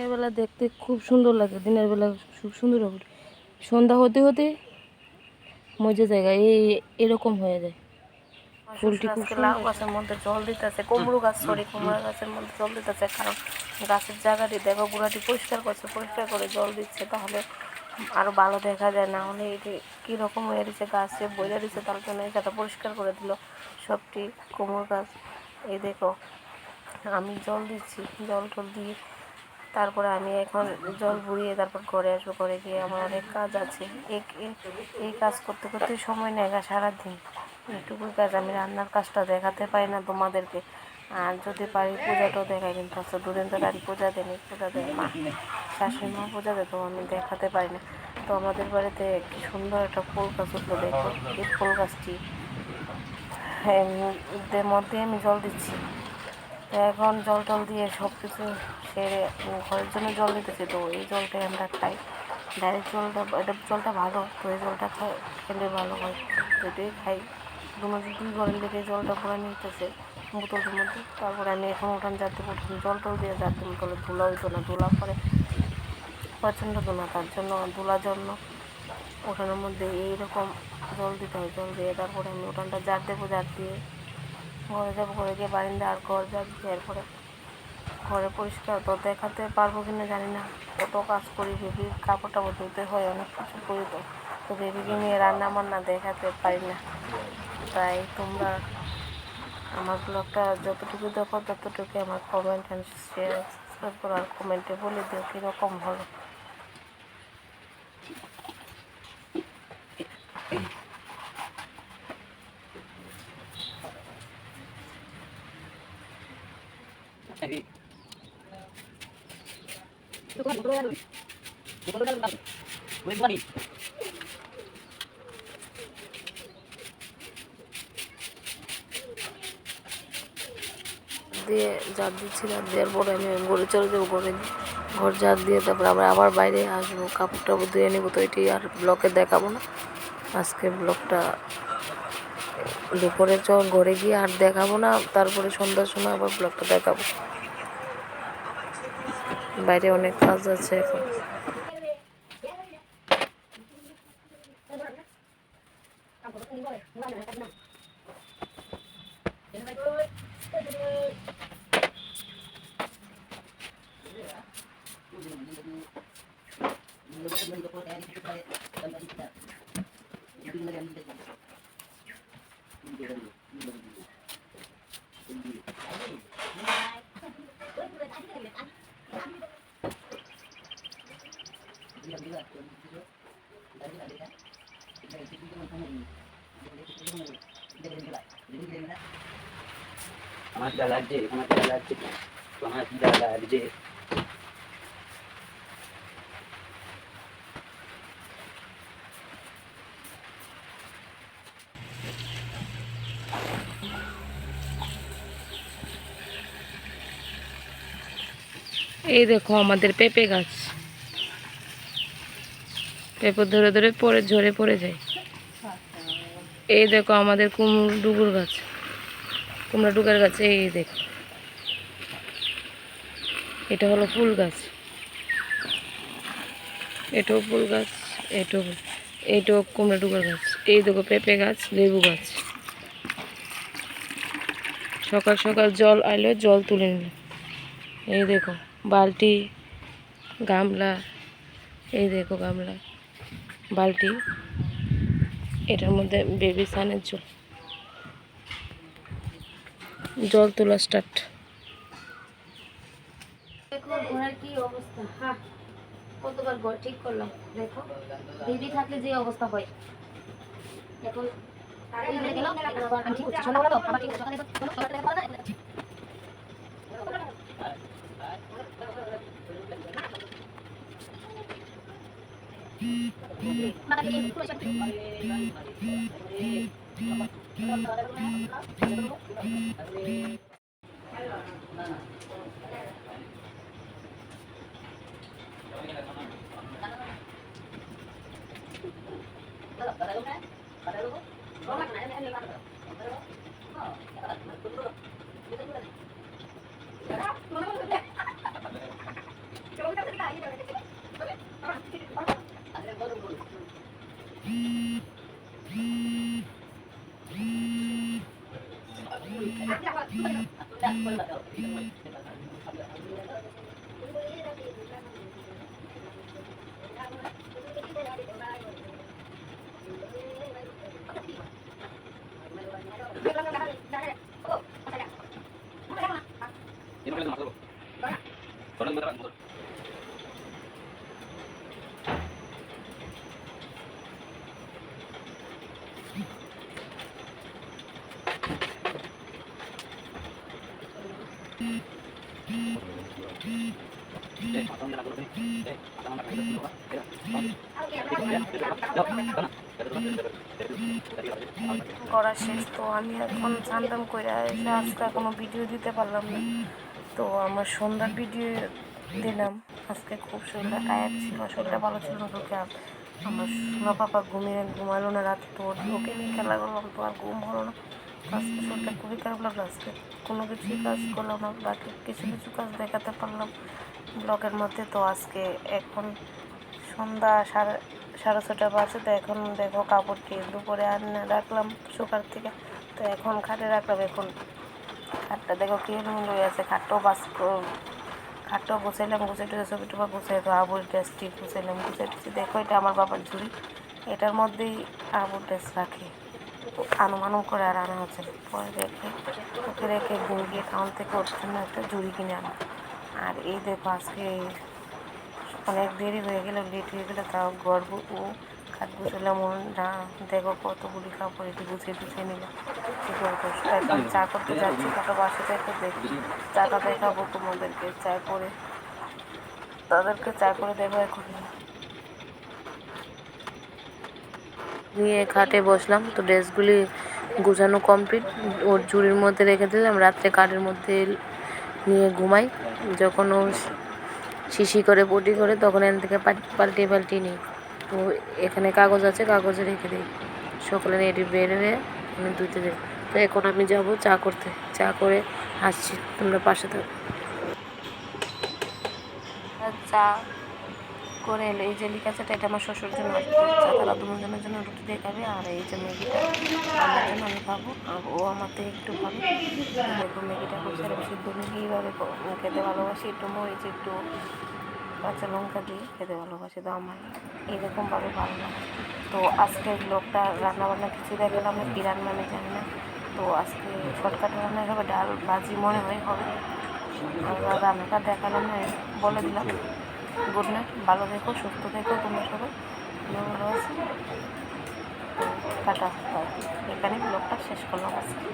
দিনের বেলা দেখতে খুব সুন্দর লাগে, দিনের বেলা খুব সুন্দর হবে। সন্ধ্যা হতে হতে মজা জায়গা এরকম হয়ে যায়। ফুলটি খুব সুন্দর। লাউ গাছের মধ্যে জল দিতেছে, কুমড়ো গাছ কুমড়া গাছের মধ্যে জল দিতেছে, কারণ গাছের জায়গাটি দেখো গুড়াটি পরিষ্কার করছে, পরিষ্কার করে জল দিচ্ছে, তাহলে আরো ভালো দেখা যায়। না হলে এটি কীরকম হয়ে দিচ্ছে, গাছে বইলে দিচ্ছে, তার জন্য এই জায়গাটা পরিষ্কার করে দিল সবটি কুমড়ো গাছ। এই দেখো আমি জল দিচ্ছি, জল টল দিয়ে তারপরে আমি এখন জল ভরিয়ে তারপর ঘরে আসবো। ঘরে গিয়ে আমার অনেক কাজ আছে, এই কাজ করতে করতে সময় নেয় না সারাদিন। এইটুকুই কাজ, আমি রান্নার কাজটা দেখাতে পারি না তোমাদেরকে। আর যদি পারি পূজাটাও দেখাই, কিন্তু আচ্ছা দুদিন ধরে আর পূজা দেয়নি, পূজা দেয় মা, শাশুড়ি মা পূজা দেয়, তো আমি দেখাতে পারি না। তো আমাদের বাড়িতে কি সুন্দর একটা ফুল গাছ উঠলো, দেখো এই ফুল গাছটি এর মধ্যে আমি জল দিচ্ছি। তো এখন জল টল দিয়ে সব কিছু সেরে ঘরের জন্য জল দিতেছি। তো এই জলটাই আমরা খাই, ডাইরেক্ট জলটা, এটা জলটা ভালো, তো এই জলটা খেলে ভালো হয়, তো এটাই খাই। দুই ঘরের লেগে জলটা ভরে নিতেছে বোতলটার মধ্যে। তারপরে আমি এখন উঠান যাতে উঠান জল টল দিয়ে যাতে বোতলে ধুলা হইতো না, ধুলা পরে প্রচণ্ড ধুলা, তার জন্য ধুলার জন্য উঠানের মধ্যে এইরকম জল দিতে হয়। জল দিয়ে তারপরে আমি উঠানটা ঝাড় দেবো, ঝাড় দিয়ে ঘরে যাবো, ঘরে গিয়ে বারিন্দা আর ঘর ঝাড় দিয়ে এরপরে ঘরে পরিষ্কার তো দেখাতে পারবো কিনা জানি না। কত কাজ করি, বেবির কাপড় টাপড় ধুতে হয়, অনেক কিছু করি, তো বেবিকে নিয়ে রান্না বান্না দেখাতে পারি না। তাই তোমরা আমার ব্লগটা যতটুকু দেখো ততটুকু আমার কমেন্ট অ্যান্ড শেয়ার সাবস্ক্রাইব করো, আর কমেন্টে বলে দিও কীরকম হলো। দিয়ে ঝাড় দিচ্ছি, ঝাড় দেওয়ার পরে আমি ঘরে চলে যাবো। ঘর ঝাড় দিয়ে তারপরে আমরা আবার বাইরে আসবো, কাপড় টাপড় ধুয়ে নেবো। তো এটি আর ব্লগে দেখাবো না, আজকে ব্লগটা দুপুরে ঘরে গিয়ে আর দেখাবো না, তারপরে সন্ধ্যার সময় আবার ব্লগটা দেখাবো। বাইরে অনেক কাজ আছে এখন। আমার যা লাগছে, আমার যা লাগছে, আমার যা লাগছে। এই দেখো আমাদের পেঁপে গাছ, পেঁপে ধরে ধরে পরে ঝরে পড়ে যায়। এই দেখো আমাদের ডুগুর গাছ, কুমড়া ডুগার গাছ। এই দেখো এটা হলো ফুল গাছ, এটাও ফুল গাছ, এইটাও কুমড়া ডুগার গাছ। এই দেখো পেঁপে গাছ, লেবু গাছ। সকাল সকাল জল আইলো, জল তুলে নিল। এই দেখো বালতি, গামলা, এই দেখো গামলা, বালতি, এটার মধ্যে বেবি স্নানের জল, জল তোলা স্টার্ট। দেখো ঘরের কি অবস্থা, হ্যাঁ কতবার ঘর ঠিক করলাম। দেখো বেবি থাকলে যে অবস্থা হয়। এখন গেল আমি ঠিক করছি, সন্ধ্যাবেলা তো আবার ঠিক সকালে করা শেষ। তো আমি এখন স্নান টান করে এসে আজকে কোনো ভিডিও দিতে পারলাম না। তো আমার সন্ধ্যার ভিডিও দিলাম। আজকে খুব সুন্দর টায়ার্ড ছিল, শরীরটা ভালো ছিল না, তোকে আমার সোনা পাপা ঘুমালো না রাতে। তো ওকে নিয়ে খেলা করলাম, তো আর ঘুম হলো না। আজকে শরীরটা খুবই খারাপ লাগলো। আজকে কোনো কিছুই কাজ করলাম না, বাকি কিছু কিছু কাজ দেখাতে পারলাম ব্লগের মধ্যে। তো আজকে এখন সন্ধ্যা সাড়ে ছটা বাজে। তো এখন দেখো কাপড়টি দুপুরে আনে রাখলাম শুকার থেকে, তো এখন খাটে রাখলাম। এখন খাটটা দেখো কি হয়ে আছে, খাটটাও গুছাইলাম, গুছাই টুছে ছবি টুপা গুছাই, তো আবুর ড্রেসটি গুছাইলাম, গুছাইতেছি। দেখো এটা আমার বাবার ঝুড়ি, এটার মধ্যেই আবুর ড্রেস রাখে। আনুমানুম করে আর আনা হচ্ছে না। পরে ওকে রেখে গিয়ে টাউন থেকে ওর জন্য একটা ঝুড়ি কিনে আনা। আর এই দেখো আজকে অনেক দেরি হয়ে গেল, লেট হয়ে গেলে, তাও গর্ব ও খাট গুছালাম না। দেখো কতগুলি কাপড় এটি গুছিয়ে নিলাম। কী করবো, এখন চা করতে যাচ্ছি, তারপর বাসাতে একটু দেখি চাটা দেখাবো তোমাদেরকে। তাদেরকে চা করে দেবো এখন। নিয়ে খাটে বসলাম, তো ড্রেসগুলি গুছানো কমপ্লিট, ওর ঝুড়ির মধ্যে রেখে দিলাম। রাত্রে কাঠের মধ্যে নিয়ে ঘুমাই। যখন ও শিশি করে পটি করে তখন এখান থেকে পাল্টিয়ে নিই। তো এখানে কাগজ আছে, কাগজে রেখে দিই। সকালে এটি বের হয়ে আমি ধুতে যাই। তো এখন আমি যাব চা করতে, চা করে আসছি, তোমরা পাশে থাকো। চা করে এলো, এই যে লিকাচাটা এটা আমার শ্বশুর জন্য, চা তারা দুজনের জন্য রুটি দিয়ে খাবে। আর এই যে ম্যাগিটা আমার জন্য আমি খাবো, আর ও আমার থেকে একটু খাবে। দেখো ম্যাগিটা খুব সারা সিদ্ধ ম্যাগি এইভাবে খেতে ভালোবাসি, একটু মরিচ একটু কাঁচা লঙ্কা দিয়ে খেতে ভালোবাসি। তো আমার এরকমভাবে ভালো লাগে। তো আজকে ব্লগটা রান্নাবান্না কিছু দেখালাম না, কী রান্না আমি জানি না। তো আজকে শর্টকাট রান্নাই হবে, ডাল ভাজি মনে হয় হবে। আর রান্নাটা দেখালাম না, বলে দিলাম। গুড নাইট, ভালো থেকো, সুস্থ থেকো তোমরা সবাই, আমরা ভালো আছি। তো টাটা, এখানে ব্লগটা শেষ করলাম আজকে।